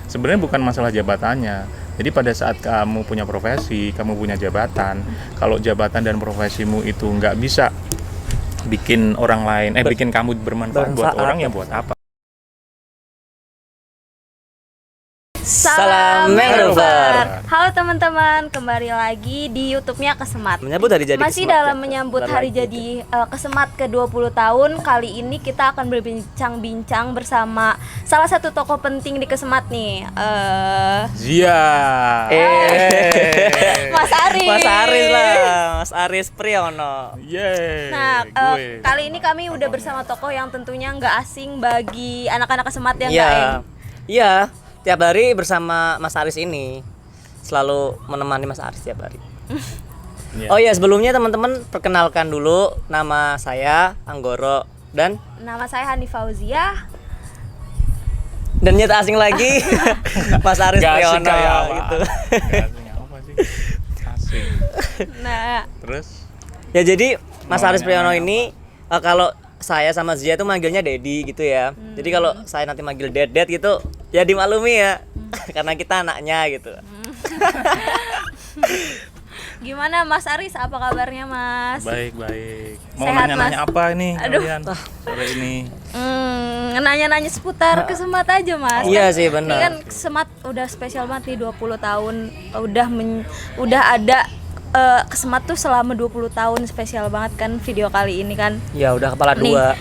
sebenarnya bukan masalah jabatannya. Jadi pada saat kamu punya profesi, kamu punya jabatan, kalau jabatan dan profesimu itu nggak bisa bikin orang lain, bikin kamu bermanfaat buat orang, ya buat apa? Salam Mangrover. Halo teman-teman, kembali lagi di YouTube-nya Kesemat. Menyambut hari jadi Masih Kesemat, dalam ya. menyambut Bentar hari lagi. jadi Kesemat ke-20 tahun. Kali ini kita akan berbincang-bincang bersama salah satu tokoh penting di Kesemat nih, Zia. Mas Aris. Mas Aris lah, Mas Aris Priyono. Yeay. Nah, gue. kali ini kami udah bersama tokoh yang tentunya nggak asing bagi anak-anak Kesemat yang Iya. nggak Iya, tiap hari bersama Mas Aris ini selalu menemani Mas Aris tiap hari. Iya. Oh iya, sebelumnya teman-teman perkenalkan dulu, nama saya Anggoro dan Nama saya Hani Fauzia. nyata asing lagi Mas Aris Gak asing Priyono kayak apa? gitu. Gak asing apa sih? Asing. Nah, Terus? Ya jadi Mas Namanya Aris Priyono apa? ini kalau saya sama Zia itu manggilnya Dedi gitu ya. Jadi kalau saya nanti manggil Ded gitu ya dimaklumi ya. Karena kita anaknya gitu. gimana Mas Aris? Apa kabarnya Mas? Baik. Mau Sehat, nanya-nanya Mas? apa ini Aduh. kalian sore ini? Nanya-nanya seputar Kesemat aja Mas. Iya Kan sih, ini benar. kan Kesemat udah spesial banget nih 20 tahun. Udah ada Kesemat tuh selama 20 tahun, spesial banget kan video kali ini kan. Ya udah kepala Nih. dua.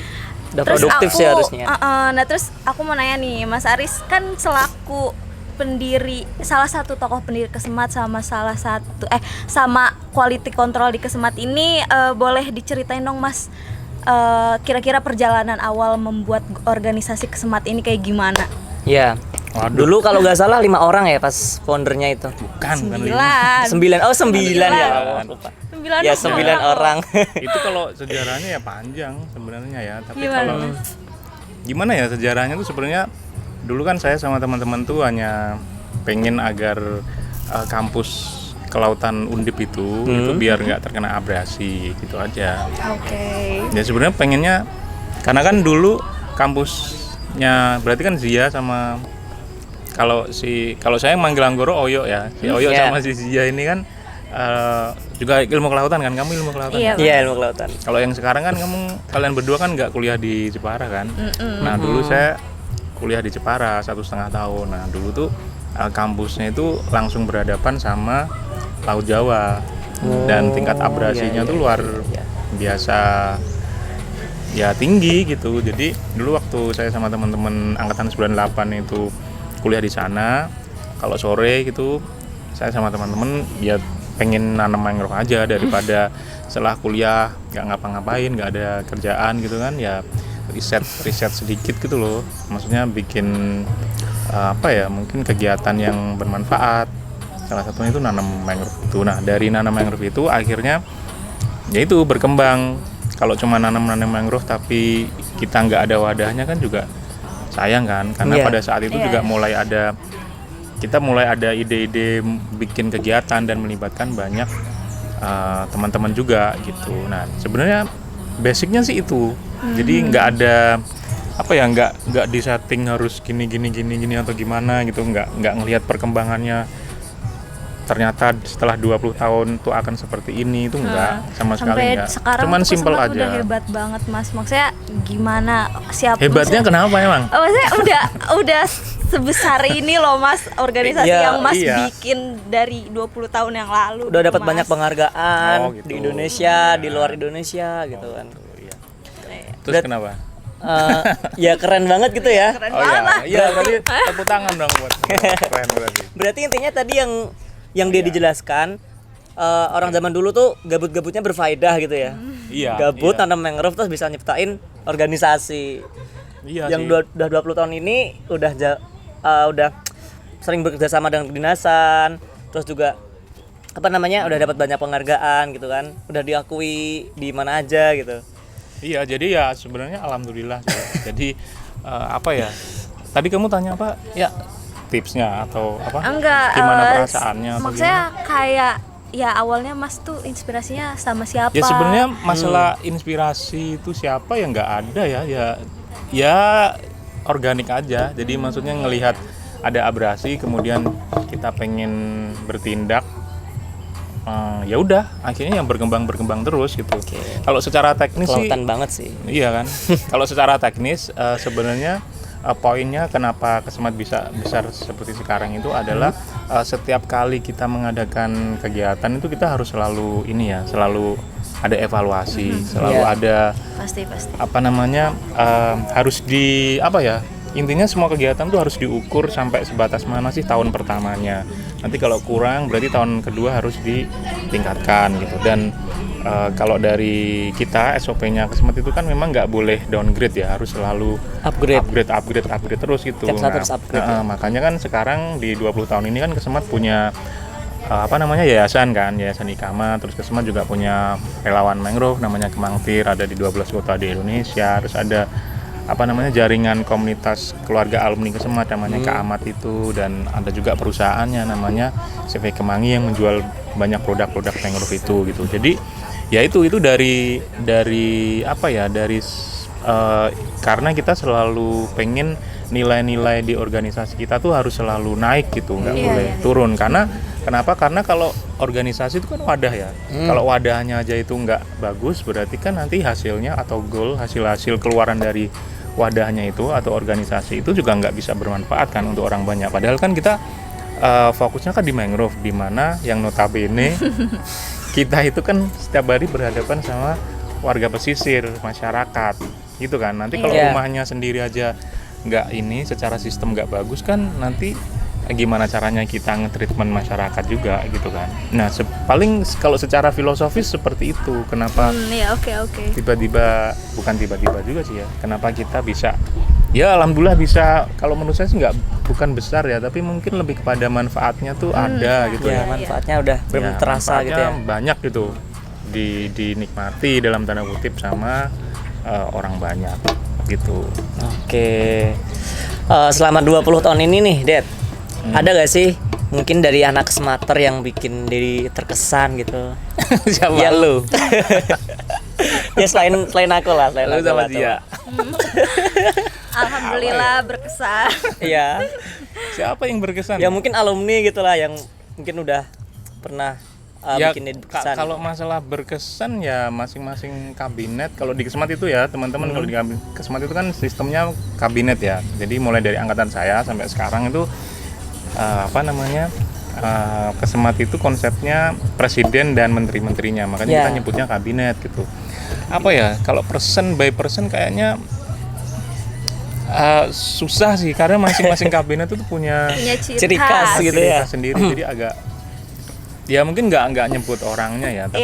Udah produktif sih harusnya. Nah terus aku mau nanya nih, Mas Aris kan selaku pendiri, salah satu tokoh pendiri Kesemat sama sama quality control di Kesemat ini, boleh diceritain dong Mas, kira-kira perjalanan awal membuat organisasi Kesemat ini kayak gimana? Iya. Waduh. Dulu kalau nggak salah 5 orang ya pas foundernya itu. Bukan lima. 9. 9. Oh 9 ya. Lupa. 9 Ya 9 orang. Itu kalau sejarahnya ya panjang sebenarnya ya, tapi Gimana, kalau Mas? gimana ya sejarahnya tuh sebenarnya dulu kan saya sama teman-teman tuh hanya pengen agar kampus kelautan Undip itu biar nggak terkena abrasi gitu aja. Oke. Ya sebenarnya pengennya karena kan dulu kampusnya berarti kan Zia sama kalau saya manggil Anggoro Oyo ya. Si Oyo Iya. sama si Zia ini kan juga ilmu kelautan kan, kamu ilmu kelautan. Iya. kan? Iya, ilmu kelautan. Kalau yang sekarang kan kalian berdua kan nggak kuliah di Jepara kan. Nah dulu saya kuliah di Jepara 1,5 tahun. Nah dulu tuh kampusnya itu langsung berhadapan sama Laut Jawa dan tingkat abrasinya tuh luar biasa ya tinggi gitu. Jadi dulu waktu saya sama teman-teman angkatan 98 itu kuliah di sana, kalau sore gitu saya sama teman-teman ya pengen nanam mangrove aja daripada setelah kuliah nggak ngapa-ngapain, nggak ada kerjaan gitu kan, ya riset sedikit gitu loh, maksudnya bikin mungkin kegiatan yang bermanfaat. Salah satunya itu nanam mangrove itu. Nah dari nanam mangrove itu akhirnya ya itu berkembang. Kalau cuma nanam mangrove tapi kita nggak ada wadahnya kan juga sayang kan, karena Iya. pada saat itu juga kita mulai ada ide-ide bikin kegiatan dan melibatkan banyak teman-teman juga gitu. Nah sebenarnya basicnya sih itu, jadi nggak ada nggak disetting harus gini atau gimana gitu, nggak ngelihat perkembangannya ternyata setelah 20 tahun tuh akan seperti ini, itu enggak sama sekali Sampai enggak. sekarang Cuman tuh simpel Kesemat aja. udah hebat banget Mas. Maksudnya gimana? Hebatnya kenapa emang? Maksudnya udah sebesar ini loh Mas, organisasi Iya, yang Mas iya. bikin dari 20 tahun yang lalu. Udah dapat Mas. banyak penghargaan Oh, gitu. di Indonesia, di luar Indonesia gitu kan. Iya. Terus Dan- kenapa? Ya keren banget gitu ya. Keren Oh banget lah. iya, berarti tepuk tangan dong buat keren berarti. Berarti intinya tadi yang dia dijelaskan, orang zaman dulu tuh gabut-gabutnya berfaedah gitu ya. Iya. Gabut iya. tanam mangrove terus bisa nyiptain organisasi. Iya Yang sih. udah 20 tahun ini udah sering bekerja sama dengan kedinasan, terus juga udah dapat banyak penghargaan gitu kan. Udah diakui di mana aja gitu. Iya, jadi ya sebenarnya alhamdulillah sih. Jadi Tadi kamu tanya apa? Ya tipsnya atau apa? Enggak. Gimana perasaannya? Atau Maksudnya gimana? kayak ya awalnya Mas tuh inspirasinya sama siapa? Ya sebenarnya masalah inspirasi itu siapa ya nggak ada ya organik aja. Jadi maksudnya ngelihat ada abrasi kemudian kita pengen bertindak, ya udah akhirnya yang berkembang terus gitu. Kalau secara teknis sih Kelautan banget sih. iya kan. Kalau secara teknis sebenarnya poinnya kenapa Kesemat bisa besar seperti sekarang itu adalah setiap kali kita mengadakan kegiatan itu kita harus selalu selalu ada evaluasi, selalu Iya. ada Pasti. harus intinya semua kegiatan tuh harus diukur sampai sebatas mana sih tahun pertamanya. Nanti kalau kurang berarti tahun kedua harus ditingkatkan gitu. Dan kalau dari kita SOP-nya Kesemat itu kan memang nggak boleh downgrade ya, harus selalu upgrade terus gitu. Tiap saat harus upgrade ya. Makanya kan sekarang di 20 tahun ini kan Kesemat punya yayasan Ikama, terus Kesemat juga punya relawan mangrove namanya Kemangtir, ada di 12 kota di Indonesia, terus ada jaringan komunitas keluarga alumni Kesemat namanya Kaamat itu, dan ada juga perusahaannya namanya CV Kemangi yang menjual banyak produk-produk mangrove itu gitu. Jadi ya itu dari karena kita selalu pengen nilai-nilai di organisasi kita tuh harus selalu naik gitu, nggak boleh turun. Karena kenapa? Karena kalau organisasi itu kan wadah ya. Kalau wadahnya aja itu nggak bagus, berarti kan nanti hasilnya atau goal hasil keluaran dari wadahnya itu atau organisasi itu juga nggak bisa bermanfaat kan untuk orang banyak. Padahal kan kita fokusnya kan di mangrove, di mana yang notabene kita itu kan setiap hari berhadapan sama warga pesisir, masyarakat gitu kan. Nanti kalau rumahnya sendiri aja nggak secara sistem nggak bagus kan, nanti gimana caranya kita nge-treatment masyarakat juga gitu kan. Nah paling kalau secara filosofis seperti itu. Kenapa Oke. bukan tiba-tiba juga sih ya, kenapa kita bisa alhamdulillah bisa, kalau menurut saya sih bukan besar ya, tapi mungkin lebih kepada manfaatnya tuh ada gitu ya. Manfaatnya udah belum terasa gitu ya. Banyak gitu dinikmati dalam tanda kutip sama orang banyak gitu. Oke. Selama 20 tahun ini nih, Dad, ada gak sih mungkin dari anak Kesemater yang bikin diri terkesan gitu? Siapa Ya lu? Ya selain aku lah, Lu sama dia. Alhamdulillah berkesan. Iya. Siapa yang berkesan? Ya mungkin alumni gitulah yang mungkin udah pernah bikin diri berkesan. Kalau masalah berkesan ya masing-masing kabinet. Kalau di Kesemat itu ya teman-teman, kalau di Kesemat itu kan sistemnya kabinet ya. Jadi mulai dari angkatan saya sampai sekarang itu Kesemat itu konsepnya presiden dan menteri-menterinya, makanya kita nyebutnya kabinet gitu. Kalau person by person kayaknya susah sih, karena masing-masing kabinet itu punya ciri khas gitu ya. Sendiri, jadi agak ya mungkin nggak nyebut orangnya ya, tapi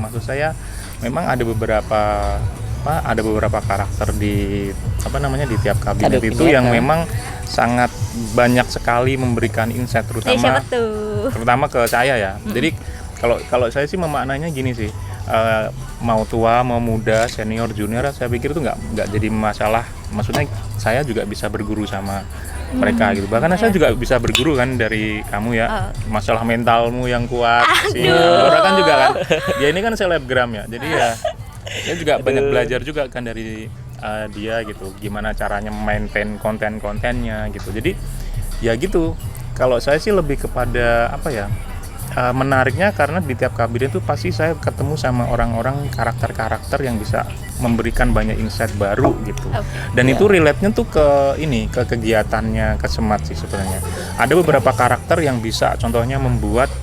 maksud saya memang ada beberapa karakter di tiap kabinet itu yang memang sangat banyak sekali memberikan insight, terutama ke saya ya. Jadi kalau saya sih memaknanya gini sih, mau tua mau muda, senior junior, saya pikir itu nggak jadi masalah. Maksudnya saya juga bisa berguru sama mereka gitu. Bahkan saya juga bisa berguru kan dari kamu ya. Masalah mentalmu yang kuat. Si Dora kan juga kan. Dia ini kan selebgram ya. Jadi ya saya juga banyak belajar juga kan dari dia gitu. Gimana caranya maintain konten-kontennya gitu. Jadi ya gitu. Kalau saya sih lebih kepada menariknya karena di tiap kabinet itu pasti saya ketemu sama orang-orang karakter-karakter yang bisa memberikan banyak insight baru gitu. Dan itu relate-nya tuh ke kegiatannya Kesemat sih sebenarnya. Ada beberapa karakter yang bisa contohnya membuat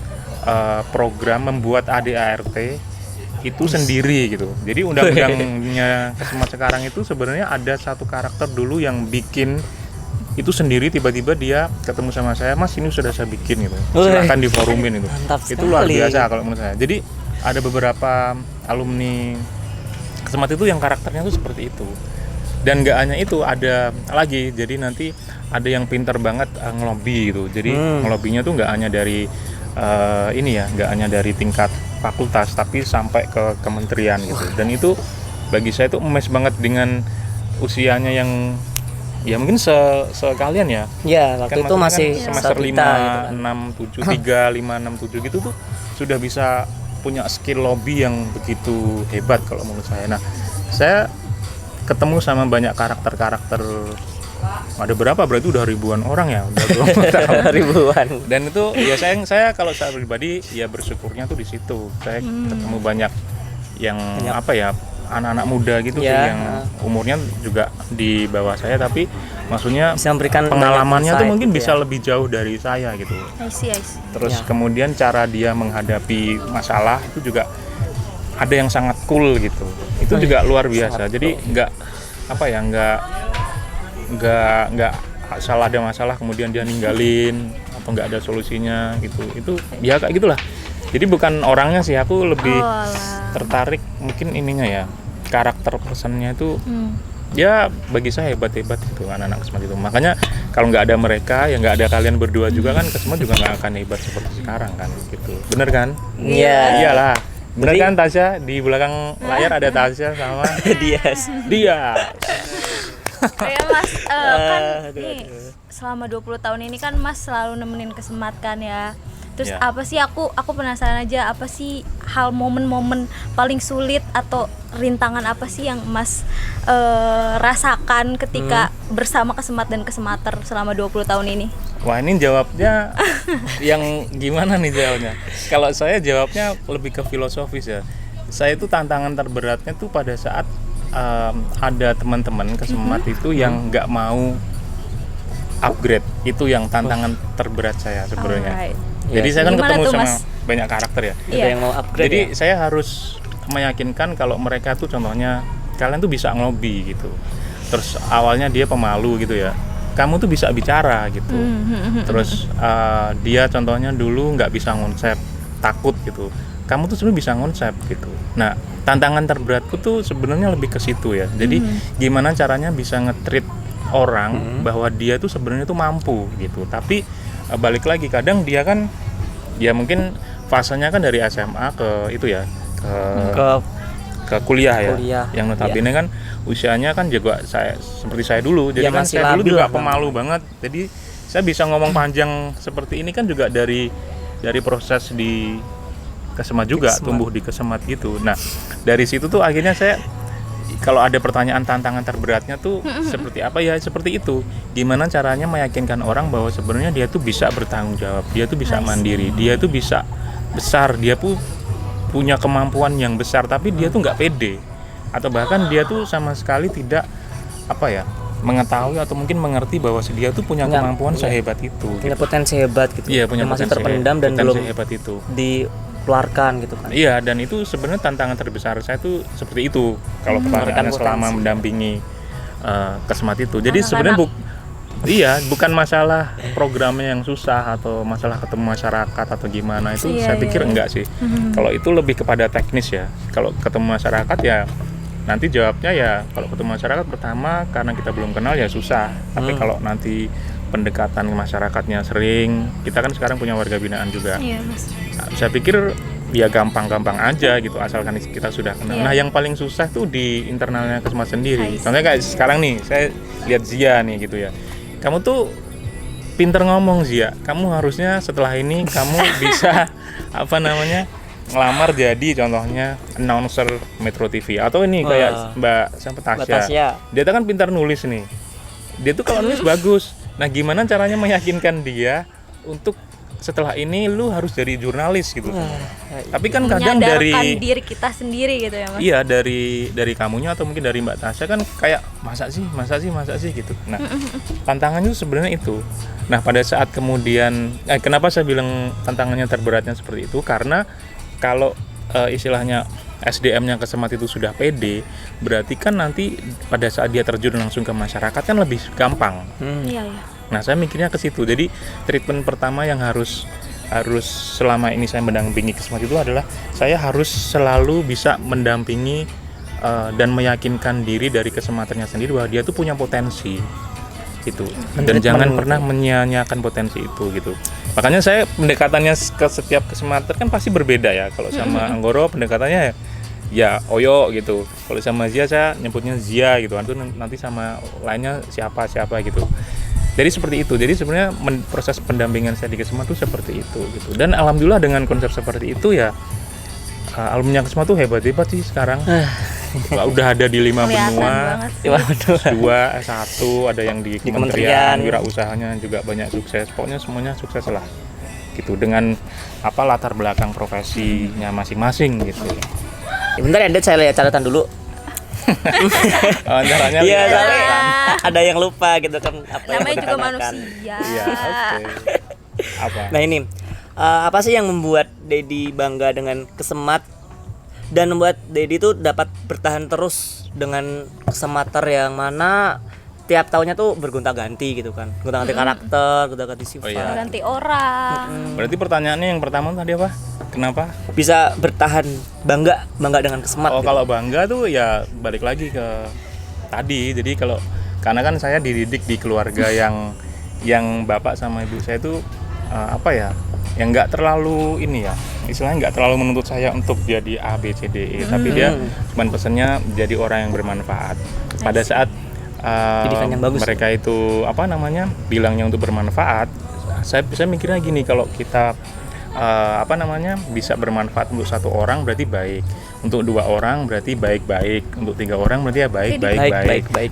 program, membuat ADART itu sendiri gitu. Jadi undang-undangnya Kesemat sekarang itu sebenarnya ada satu karakter dulu yang bikin itu sendiri, tiba-tiba dia ketemu sama saya, Mas ini sudah saya bikin gitu, silakan di forumin itu. Itu luar biasa kalau menurut saya. Jadi ada beberapa alumni Kesemat itu yang karakternya tuh seperti itu. Dan nggak hanya itu, ada lagi, jadi nanti ada yang pinter banget ngelobi gitu. Jadi ngelobinya tuh nggak hanya dari nggak hanya dari tingkat fakultas, tapi sampai ke kementerian gitu. Dan itu bagi saya itu emes banget dengan usianya yang ya mungkin sekalian ya. Ya, waktu kan itu masih semester 5, gitu kan. 6, 7, 3, 5, 6, 7 gitu tuh sudah bisa punya skill lobby yang begitu hebat kalau menurut saya. Nah, saya ketemu sama banyak karakter-karakter ada berapa, berarti udah ribuan orang ya, udah 24 tahun. Ribuan. Dan itu ya saya kalau saya pribadi ya bersyukurnya tuh di situ. Saya ketemu banyak yang apa ya, anak-anak muda gitu sih, Ya. yang umurnya juga di bawah saya, tapi maksudnya Bisa memberikan pengalamannya banyak tuh mungkin insight bisa gitu ya. lebih jauh dari saya gitu. I see. Terus Ya. kemudian cara dia menghadapi masalah itu juga ada yang sangat cool gitu. Itu juga luar biasa. Jadi nggak apa ya, nggak asal ada masalah kemudian dia ninggalin apa nggak ada solusinya gitu. Itu ya kayak gitulah. Jadi bukan orangnya sih, aku lebih Alah. tertarik mungkin ininya ya, karakter personnya itu Hmm. ya bagi saya hebat-hebat gitu anak-anak Kesemat itu. Makanya kalau nggak ada mereka, ya nggak ada kalian berdua juga kan, Kesemat juga nggak akan hebat seperti sekarang kan gitu. Bener kan? Iya. Iyalah. Bener Jadi- kan Tasya? Di belakang layar ada Tasya sama Dia. dia. Ya Mas, kan Aduh, nih selama 20 tahun ini kan Mas selalu nemenin Kesemat kan ya. Terus Ya. apa sih, aku penasaran aja, apa sih hal momen-momen paling sulit atau rintangan apa sih yang Mas rasakan ketika bersama Kesemat dan Kesemater selama 20 tahun ini? Wah, ini jawabnya yang gimana nih jawabnya? Kalau saya jawabnya lebih ke filosofis ya. Saya itu tantangan terberatnya tuh pada saat ada teman-teman Kesemat itu yang nggak mau upgrade. Itu yang tantangan terberat saya sebenarnya. Alright. Jadi Yes. saya kan Gimana ketemu tuh, sama Mas? banyak karakter ya. Ada Iya. yang mau upgrade. Jadi ya? saya harus meyakinkan kalau mereka tuh contohnya kalian tuh bisa ngelobi gitu. Terus awalnya dia pemalu gitu ya. Kamu tuh bisa bicara gitu. Terus dia contohnya dulu nggak bisa ngonsep, takut gitu. Kamu tuh sebenarnya bisa ngonsep gitu. Nah, tantangan terberatku tuh sebenarnya lebih ke situ ya. Jadi gimana caranya bisa nge-treat orang bahwa dia tuh sebenarnya tuh mampu gitu. Tapi balik lagi kadang dia kan ya mungkin fasenya kan dari SMA ke itu ya, ke kuliah ya. Kuliah, Yang notabene kan usianya kan juga seperti saya dulu. Jadi Ya, kan masih saya dulu labil juga lah, pemalu banget. Jadi saya bisa ngomong panjang seperti ini kan juga dari proses di Kesemat juga, Kesemat. tumbuh di Kesemat gitu. Nah, dari situ tuh akhirnya saya kalau ada pertanyaan tantangan terberatnya tuh seperti apa ya, seperti itu. Gimana caranya meyakinkan orang bahwa sebenarnya dia tuh bisa bertanggung jawab, dia tuh bisa mandiri, dia tuh bisa besar, dia tuh punya kemampuan yang besar, tapi dia tuh nggak pede, atau bahkan dia tuh sama sekali tidak apa ya, mengetahui atau mungkin mengerti bahwa dia tuh punya Nggak, kemampuan iya. sehebat itu. punya gitu. potensi hebat gitu. Iya, punya yang masih potensi terpendam dan potensi belum hebat itu. dikeluarkan gitu kan. Iya, dan itu sebenarnya tantangan terbesar saya tuh seperti itu kalau kepada Memberikan selama potensi. mendampingi Kesemat itu. Jadi Anak-anak. sebenarnya bukan masalah programnya yang susah atau masalah ketemu masyarakat atau gimana itu. Iya, Saya pikir iya. enggak sih. Kalau itu lebih kepada teknis ya. Kalau ketemu masyarakat ya nanti jawabnya ya, kalau ketemu masyarakat pertama karena kita belum kenal ya susah. Tapi kalau nanti pendekatan ke masyarakatnya sering, kita kan sekarang punya warga binaan juga. Iya Mas. Nah, saya pikir ya gampang-gampang aja gitu asalkan kita sudah kenal. Iya. Nah, yang paling susah tuh di internalnya Kesemat sendiri. I see. Contohnya kayak sekarang nih, saya lihat Zia nih gitu ya. Kamu tuh pinter ngomong Zia. Kamu harusnya setelah ini kamu bisa apa namanya? Ngelamar jadi contohnya announcer Metro TV atau ini Wah. kayak Mbak Tasya. Tasya. Dia tuh kan pintar nulis nih. Dia tuh kalau nulis bagus. Nah, gimana caranya meyakinkan dia untuk setelah ini lu harus jadi jurnalis gitu. Tapi kan kadang Menyadarkan dari diri kita sendiri gitu ya Mas. iya dari kamunya atau mungkin dari Mbak Tasya kan kayak masa sih gitu. Nah, tantangannya tuh sebenarnya itu. Nah, pada saat kemudian kenapa saya bilang tantangannya terberatnya seperti itu, karena kalau istilahnya SDM-nya Kesemat itu sudah pede, berarti kan nanti pada saat dia terjun langsung ke masyarakat kan lebih gampang. Iya, iya. Nah, saya mikirnya ke situ. Jadi treatment pertama yang harus selama ini saya mendampingi Kesemat itu adalah saya harus selalu bisa mendampingi dan meyakinkan diri dari Kesematernya sendiri bahwa dia tuh punya potensi itu, dan jangan pernah menyia-nyiakan potensi itu gitu. Makanya saya pendekatannya ke setiap Kesemater kan pasti berbeda ya. Kalau sama Anggoro pendekatannya ya Oyo gitu. Kalau sama Zia saya nyebutnya Zia gitu. Nanti sama lainnya siapa gitu. Jadi seperti itu. Jadi sebenarnya proses pendampingan saya di Kesemat itu seperti itu gitu. Dan alhamdulillah dengan konsep seperti itu ya alumni Kesemat tuh hebat sih sekarang. udah ada di 5 Kelihatan benua, banget sih. Cuma berdua. S2, S1, ada yang di kementerian. kementerian, wirausahanya juga banyak sukses. Pokoknya semuanya sukses lah. Gitu dengan latar belakang profesinya masing-masing gitu. Ya, bentar ya, Det, saya lihat catatan dulu. Caranya Iya, lihat. soalnya ada yang lupa gitu kan apa yang Namanya udah juga tanyakan. manusia. Iya, oke. Apa? Nah ini, apa sih yang membuat Dedi bangga dengan Kesemat dan membuat Dedi tuh dapat bertahan terus dengan Kesemater yang mana tiap tahunnya tuh bergonta-ganti gitu kan, gonta-ganti karakter, gonta-ganti sifat. Oh, iya. Ganti orang. Berarti pertanyaannya yang pertama tadi apa? Kenapa? Bisa bertahan bangga dengan Kesemat. Oh, gitu. kalau bangga tuh ya balik lagi ke tadi. Jadi karena kan saya dididik di keluarga yang bapak sama ibu saya itu apa ya? Yang nggak terlalu ini ya. Istilahnya nggak terlalu menuntut saya untuk jadi A, B, C, D, E, tapi dia cuman pesennya jadi orang yang bermanfaat. Pada saat Pendidikan yang bagus, mereka itu apa namanya bilangnya untuk bermanfaat, saya mikirnya gini, kalau kita apa namanya bisa bermanfaat untuk 1 orang berarti baik, untuk 2 orang berarti baik-baik, untuk 3 orang berarti ya baik.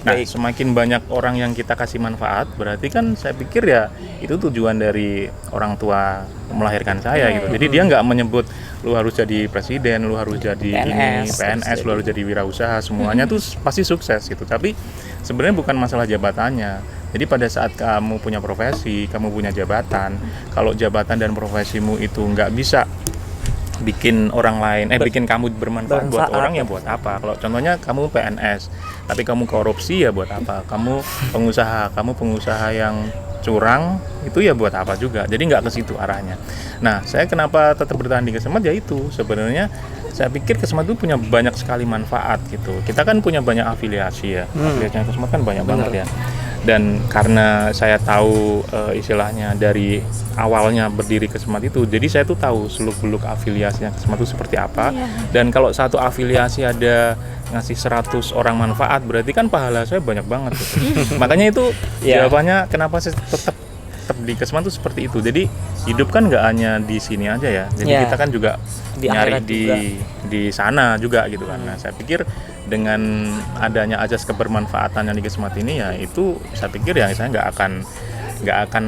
Nah, semakin banyak orang yang kita kasih manfaat, berarti kan saya pikir ya itu tujuan dari orang tua melahirkan saya gitu. Jadi dia nggak menyebut lu harus jadi presiden, lu harus jadi PNS, lu harus jadi wirausaha, semuanya tuh pasti sukses gitu. Tapi sebenarnya bukan masalah jabatannya. Jadi pada saat kamu punya profesi, kamu punya jabatan, kalau jabatan dan profesimu itu nggak bisa bikin orang lain, bikin kamu bermanfaat buat orang, ya buat apa? Kalau contohnya kamu PNS, tapi kamu korupsi, ya buat apa? Kamu pengusaha yang curang, itu ya buat apa juga? Jadi nggak ke situ arahnya. Nah, saya kenapa tetap bertahan di Kesemat, ya itu sebenarnya saya pikir Kesemat itu punya banyak sekali manfaat gitu. Kita kan punya banyak afiliasi ya, afiliasinya Kesemat kan banyak banget ya. Dan karena saya tahu istilahnya dari awalnya berdiri Kesemat itu, jadi saya tuh tahu seluk-beluk afiliasinya Kesemat itu seperti apa. Dan kalau satu afiliasi ada ngasih 100 orang manfaat, berarti kan pahala saya banyak banget gitu. Makanya itu jawabannya kenapa saya tetap di Kesemat itu seperti itu. Jadi hidup kan nggak hanya di sini aja ya. Jadi kita kan juga nyari di sana juga gitu kan. Nah, saya pikir dengan adanya azas kebermanfaatan yang di Kesemat ini, ya itu saya pikir ya saya nggak akan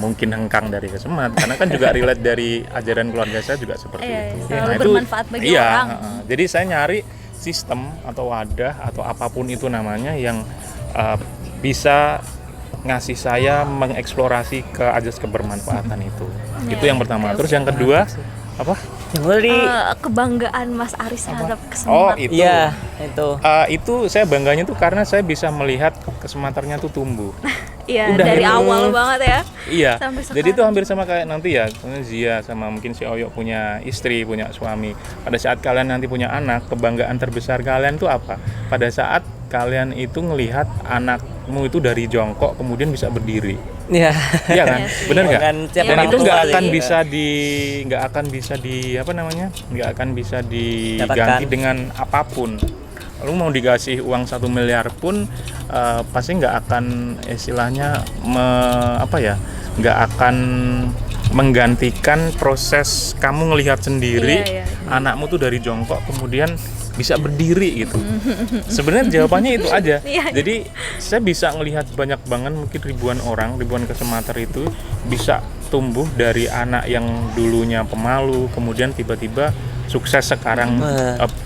mungkin hengkang dari Kesemat, karena kan juga relate dari ajaran keluarga saya juga seperti itu. Selalu bermanfaat bagi orang. Jadi saya nyari sistem atau wadah atau apapun itu namanya yang bisa ngasih saya mengeksplorasi ke azas kebermanfaatan itu. Itu yang pertama. Terus yang kedua apa? Kebanggaan Mas Aris terhadap Kesemat. Oh, itu. Iya, itu. Itu saya bangganya tuh karena saya bisa melihat Kesematernya tuh tumbuh. Iya, dari awal banget ya. Iya. Sampai sekarang. Jadi itu hampir sama kayak nanti ya, Zia sama mungkin si Oyo punya istri, punya suami. Pada saat kalian nanti punya anak, kebanggaan terbesar kalian tuh apa? Pada saat kalian itu ngelihat anakmu itu dari jongkok kemudian bisa berdiri. Iya. Iya kan? Benar nggak? Dan itu nggak akan bisa diganti dengan apapun. Lu mau dikasih uang 1 miliar pun pasti nggak akan istilahnya nggak akan menggantikan proses kamu ngelihat sendiri anakmu tuh dari jongkok kemudian bisa berdiri gitu. Sebenarnya jawabannya itu aja. Jadi saya bisa ngelihat banyak banget, mungkin ribuan Kesemater itu bisa tumbuh dari anak yang dulunya pemalu kemudian tiba-tiba sukses sekarang,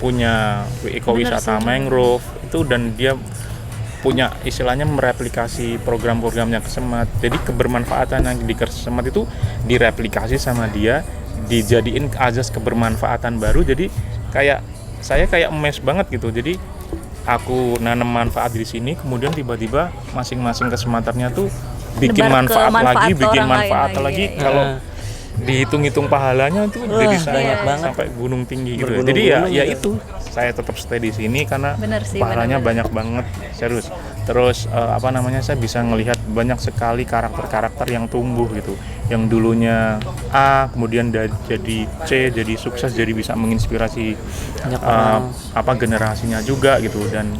punya ekowisata mangrove itu, dan dia punya istilahnya mereplikasi program-programnya Kesemat. Jadi kebermanfaatan yang di Kesemat itu direplikasi sama dia, dijadiin azas kebermanfaatan baru. Jadi saya kayak emes banget gitu. Jadi aku nanam manfaat di sini, kemudian tiba-tiba masing-masing Kesematernya tuh bikin manfaat lagi. Kalau dihitung-hitung pahalanya tuh jadi banyak banget sampai gunung tinggi gitu. Jadi ya itu saya tetap stay di sini karena pahalanya banyak banget, serius. Terus saya bisa ngelihat banyak sekali karakter-karakter yang tumbuh gitu, yang dulunya A kemudian jadi C, jadi sukses, jadi bisa menginspirasi generasinya juga gitu. Dan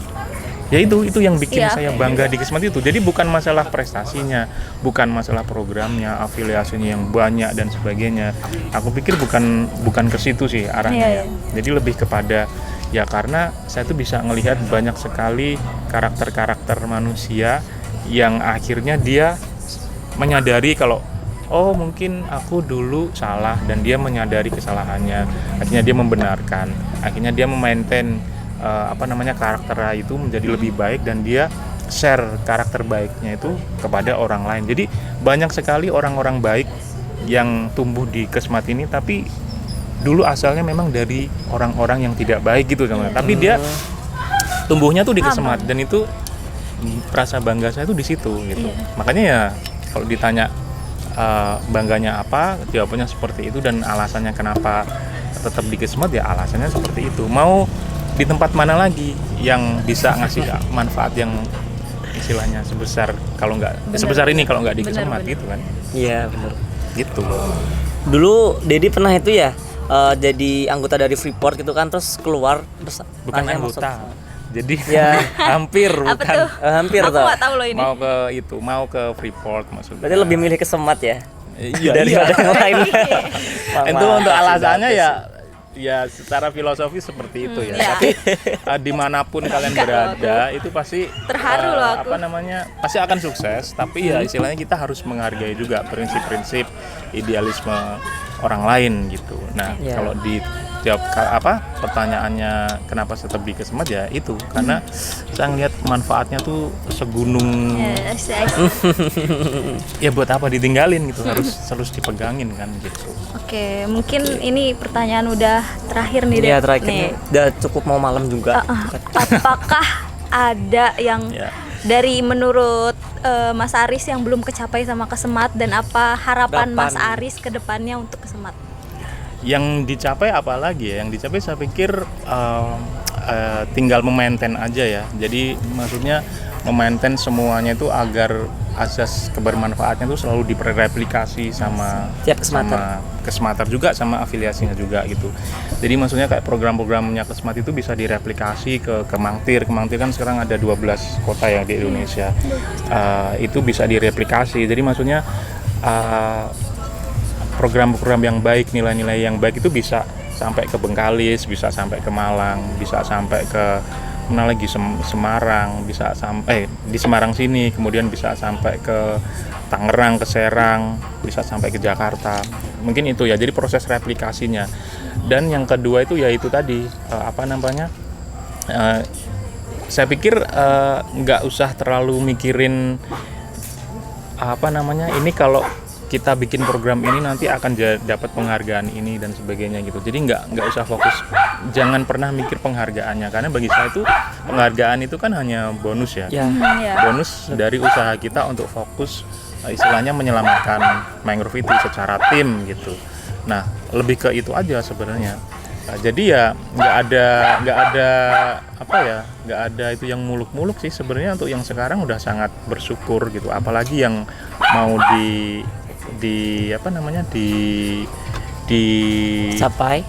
ya itu yang bikin saya bangga di Kesemat itu. Jadi bukan masalah prestasinya, bukan masalah programnya, afiliasinya yang banyak dan sebagainya. Aku pikir bukan ke situ sih arahnya ya. Jadi lebih kepada Ya karena saya tuh bisa ngelihat banyak sekali karakter-karakter manusia yang akhirnya dia menyadari kalau oh mungkin aku dulu salah, dan dia menyadari kesalahannya, akhirnya dia membenarkan, akhirnya dia memaintain karakter itu menjadi lebih baik, dan dia share karakter baiknya itu kepada orang lain. Jadi banyak sekali orang-orang baik yang tumbuh di Kesmat ini, tapi dulu asalnya memang dari orang-orang yang tidak baik gitu teman-teman. Tapi dia tumbuhnya tuh di Kesmat, dan itu rasa bangga saya tuh di situ gitu. Makanya ya kalau ditanya bangganya apa, jawabannya seperti itu, dan alasannya kenapa tetap di Kesmat ya alasannya seperti itu. Mau di tempat mana lagi yang bisa ngasih manfaat yang istilahnya sebesar ini kalau nggak di Kesmat gitu kan. Iya benar. Gitu. Dulu Dedi pernah itu ya jadi anggota dari Freeport gitu kan, terus keluar terus Bukan nanya anggota. Jadi Ya. hampir Apa bukan. tuh? hampir Aku tuh. nggak tahu loh ini. Mau ke Freeport maksudnya. Berarti lebih milih Kesemat ya Iya. daripada yang lain. Itu untuk alasannya ya secara filosofi seperti itu ya. Iya. Tapi dimanapun kalian berada itu pasti Terharu loh aku. pasti akan sukses. Tapi ya istilahnya kita harus menghargai juga prinsip-prinsip idealisme orang lain gitu. Nah Iya. kalau dijawab pertanyaannya kenapa saya tetap di Kesmat ya itu karena saya ngeliat manfaatnya tuh segunung. Ya buat apa ditinggalin gitu, harus dipegangin kan gitu. Oke, mungkin ini pertanyaan udah terakhir nih. Iya Dek. terakhir Nih. nih. Udah cukup mau malam juga. Apakah ada yang Ya. dari menurut Mas Aris yang belum kecapai sama Kesemat, dan apa harapan Mas Aris ke depannya untuk Kesemat? Yang dicapai apa lagi ya? Yang dicapai saya pikir tinggal memaintain aja ya. Jadi maksudnya memaintain semuanya itu agar asas kebermanfaatnya itu selalu direplikasi sama Tiap Kesmater. sama Kesmater juga, sama afiliasinya juga gitu. Jadi maksudnya kayak program-programnya Kesmat itu bisa direplikasi ke Mangtir. Mangtir kan sekarang ada 12 kota ya di Indonesia. Itu bisa direplikasi. Jadi maksudnya program-program yang baik, nilai-nilai yang baik itu bisa sampai ke Bengkalis, bisa sampai ke Malang, bisa sampai ke mana lagi Semarang, bisa sampai di Semarang sini, kemudian bisa sampai ke Tangerang, ke Serang, bisa sampai ke Jakarta. Mungkin itu ya, jadi proses replikasinya. Dan yang kedua itu ya itu tadi saya pikir nggak usah terlalu mikirin ini kalau kita bikin program ini nanti akan dapat penghargaan ini dan sebagainya gitu. Jadi nggak usah fokus, jangan pernah mikir penghargaannya, karena bagi saya itu penghargaan itu kan hanya bonus ya. Ya. Bonus dari usaha kita untuk fokus istilahnya menyelamatkan mangrove itu secara tim gitu. Nah lebih ke itu aja sebenarnya. Jadi ya nggak ada itu yang muluk-muluk sih sebenarnya. Untuk yang sekarang udah sangat bersyukur gitu, apalagi yang mau dicapai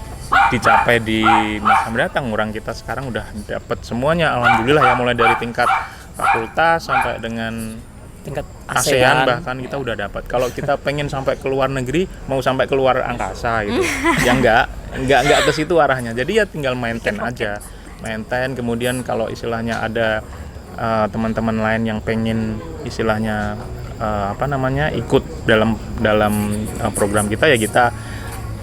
di masa mendatang. Orang kita sekarang udah dapat semuanya alhamdulillah ya, mulai dari tingkat fakultas sampai dengan Tingkat ASEAN bahkan kita udah dapat. Kalau kita pengen sampai ke luar negeri, mau sampai keluar angkasa gitu, ya nggak ke situ arahnya. Jadi ya tinggal maintain aja, kemudian kalau istilahnya ada teman-teman lain yang pengen istilahnya ikut dalam program kita, ya kita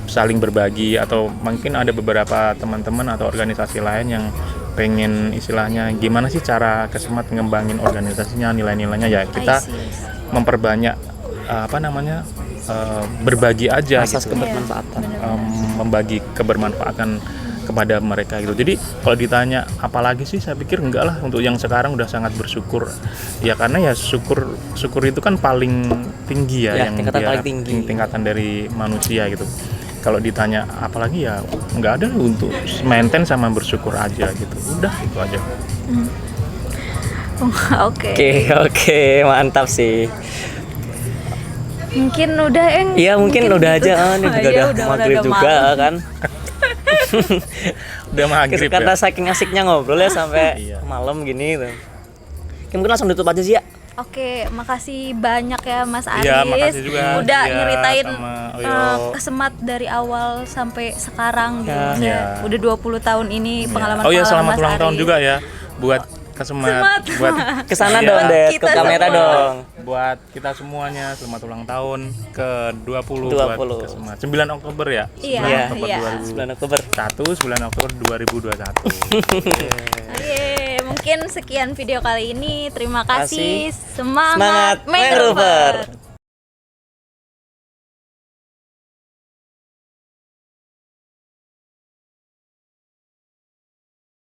saling berbagi. Atau mungkin ada beberapa teman-teman atau organisasi lain yang pengen istilahnya gimana sih cara Kesmat ngembangin organisasinya, nilai-nilainya, ya kita memperbanyak berbagi aja asas gitu. kebermanfaatan. Membagi kebermanfaatan kepada mereka gitu. Jadi kalau ditanya apalagi sih, saya pikir enggak lah, untuk yang sekarang udah sangat bersyukur ya, karena ya syukur itu kan paling tinggi ya, yang tingkatan dia paling tinggi, tingkatan dari manusia gitu. Kalau ditanya apalagi ya nggak ada, untuk maintain sama bersyukur aja gitu, udah itu aja. Oke, mantap sih. Mungkin udah Iya mungkin udah gitu. aja, ini juga udah maghrib juga kan. Udah maghrib Karena ya. saking asiknya ngobrol ya sampai Iya. malam gini gitu. Mungkin langsung ditutup aja sih ya. Oke, makasih banyak ya Mas Aris. Iya, makasih juga udah Sia nyeritain sama Oyo. Kesemat dari awal sampai sekarang gitu. Ya. Maksudnya Iya. udah 20 tahun ini pengalaman Oh iya, selamat Mas ulang tahun Aris. juga ya buat Kesemat, buat Kesana Iya, dong, Det, ke Kita kamera semua. dong. buat kita semuanya selamat ulang tahun ke 20 buat 20. Kesemat. 9 Oktober ya? Iya, 9 Oktober iya. 9 Oktober. 9 Oktober 2021. Oke, mungkin sekian video kali ini. Terima kasih. Kasih. Semangat, Semangat, Mangrover. Mangrover.